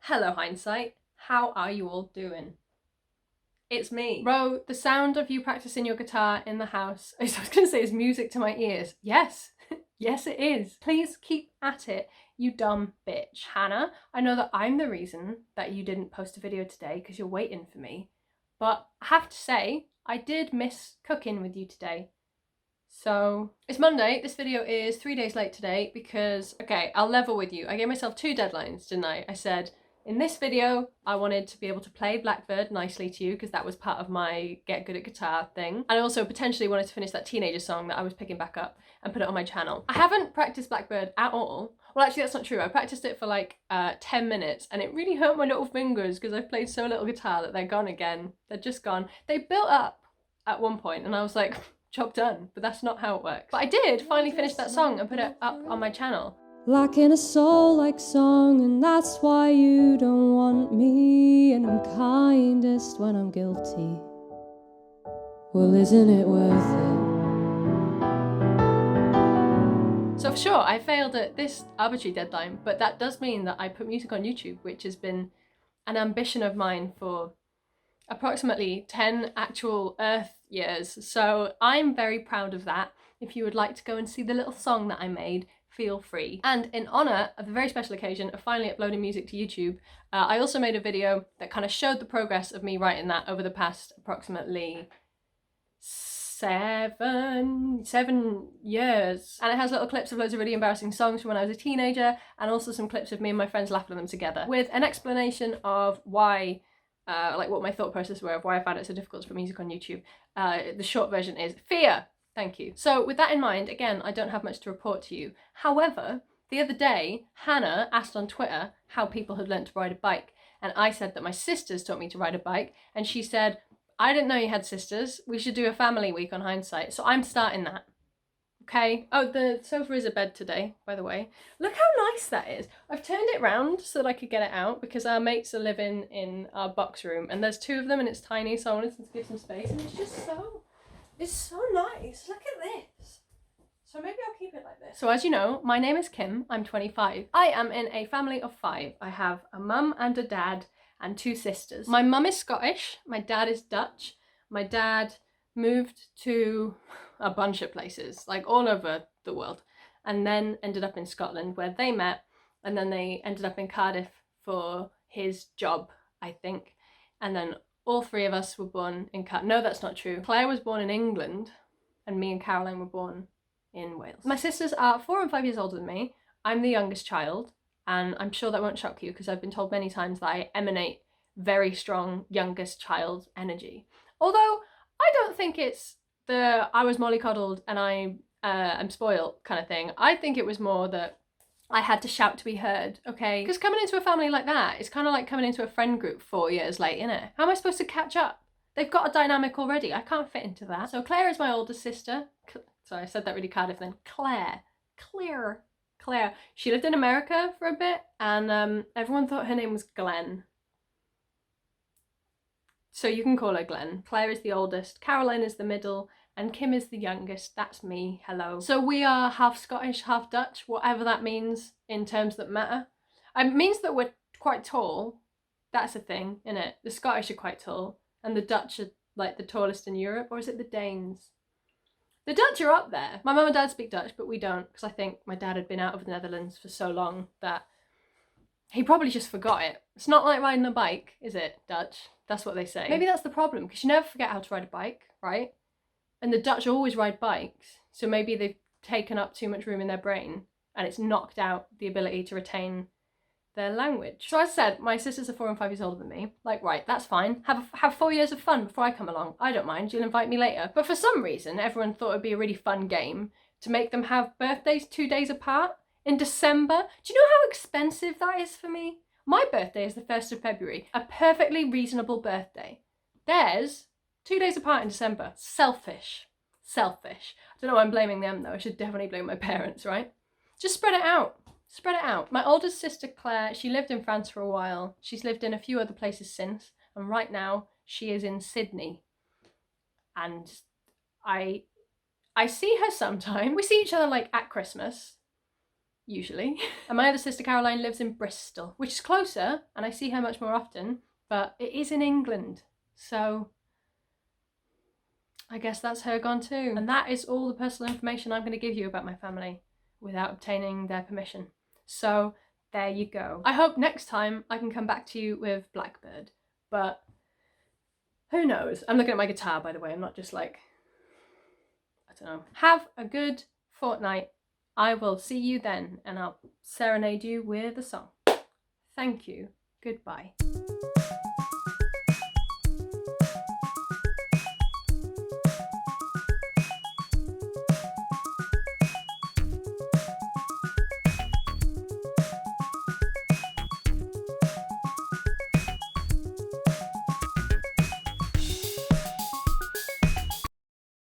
Hello hindsight, how are you all doing? It's me. Ro, the sound of you practicing your guitar in the house, I was gonna say, is music to my ears. Yes, yes it is. Please keep at it, you dumb bitch. Hannah, I know that I'm the reason that you didn't post a video today because you're waiting for me, but I have to say, I did miss cooking with you today. So it's Monday. This video is 3 days late today because, okay, I'll level with you. I gave myself 2 deadlines, didn't I? I said in this video, I wanted to be able to play Blackbird nicely to you because that was part of my get good at guitar thing. And I also potentially wanted to finish that teenager song that I was picking back up and put it on my channel. I haven't practiced Blackbird at all. Well, actually, that's not true. I practiced it for like 10 minutes and it really hurt my little fingers because I've played so little guitar that they're gone again. They're just gone. They built up at one point and I was like, job done, but that's not how it works. But I did finally finish that song and put it up on my channel. Lacking a soul-like song, and that's why you don't want me. And I'm kindest when I'm guilty. Well, isn't it worth it? So for sure, I failed at this arbitrary deadline, but that does mean that I put music on YouTube, which has been an ambition of mine for approximately 10 actual Earth years. So I'm very proud of that. If you would like to go and see the little song that I made, feel free. And in honour of the very special occasion of finally uploading music to YouTube, I also made a video that kind of showed the progress of me writing that over the past approximately 7 years. And it has little clips of loads of really embarrassing songs from when I was a teenager, and also some clips of me and my friends laughing at them together, with an explanation of why like what my thought process were of why I found it so difficult to put music on YouTube. The short version is fear. Thank you. So with that in mind, again, I don't have much to report to you. However, the other day, Hannah asked on Twitter how people had learnt to ride a bike. And I said that my sisters taught me to ride a bike. And she said, I didn't know you had sisters. We should do a family week on Hindsight. So I'm starting that. Okay. Oh, the sofa is a bed today, by the way. Look how nice that is. I've turned it round so that I could get it out because our mates are living in our box room and there's 2 of them and it's tiny, so I wanted to give some space, and it's so nice. Look at this. So maybe I'll keep it like this. So as you know, my name is Kim. I'm 25. I am in a family of 5. I have a mum and a dad and 2 sisters. My mum is Scottish. My dad is Dutch. My dad moved to a bunch of places, like all over the world, and then ended up in Scotland where they met, and then they ended up in Cardiff for his job, I think, and then all 3 of us were born in Cardiff. No, that's not true. Claire was born in England and me and Caroline were born in Wales. My sisters are 4 and 5 years older than me. I'm the youngest child, and I'm sure that won't shock you because I've been told many times that I emanate very strong youngest child energy. Although I don't think it's the I was mollycoddled and I am spoiled kind of thing. I think it was more that I had to shout to be heard, okay? Because coming into a family like that, it's kind of like coming into a friend group 4 years late, innit? How am I supposed to catch up? They've got a dynamic already. I can't fit into that. So Claire is my older sister. Sorry, I said that really Cardiff then. Claire. She lived in America for a bit, and everyone thought her name was Glenn. So you can call her Glenn. Claire is the oldest, Caroline is the middle, and Kim is the youngest. That's me. Hello. So we are half Scottish, half Dutch, whatever that means in terms that matter. It means that we're quite tall. That's a thing, innit? The Scottish are quite tall, and the Dutch are like the tallest in Europe, or is it the Danes? The Dutch are up there. My mum and dad speak Dutch, but we don't, because I think my dad had been out of the Netherlands for so long that he probably just forgot it. It's not like riding a bike, is it, Dutch? That's what they say. Maybe that's the problem, because you never forget how to ride a bike, right? And the Dutch always ride bikes, so maybe they've taken up too much room in their brain and it's knocked out the ability to retain their language. So as I said, my sisters are 4 and 5 years older than me. Like, right, that's fine. Have 4 years of fun before I come along. I don't mind, you'll invite me later. But for some reason, everyone thought it'd be a really fun game to make them have birthdays 2 days apart in December. Do you know how expensive that is for me? My birthday is the 1st of February, a perfectly reasonable birthday. Theirs, 2 days apart in December. Selfish. I don't know why I'm blaming them though. I should definitely blame my parents, right? Just spread it out. Spread it out. My oldest sister Claire, she lived in France for a while. She's lived in a few other places since, and right now she is in Sydney. And I see her sometime. We see each other like at Christmas. usually. And my other sister Caroline lives in Bristol, which is closer, and I see her much more often, but it is in England. So I guess that's her gone too. And that is all the personal information I'm going to give you about my family without obtaining their permission. So there you go. I hope next time I can come back to you with Blackbird, but who knows? I'm looking at my guitar, by the way. I'm not just like, I don't know. Have a good fortnight. I will see you then, and I'll serenade you with a song. Thank you. Goodbye.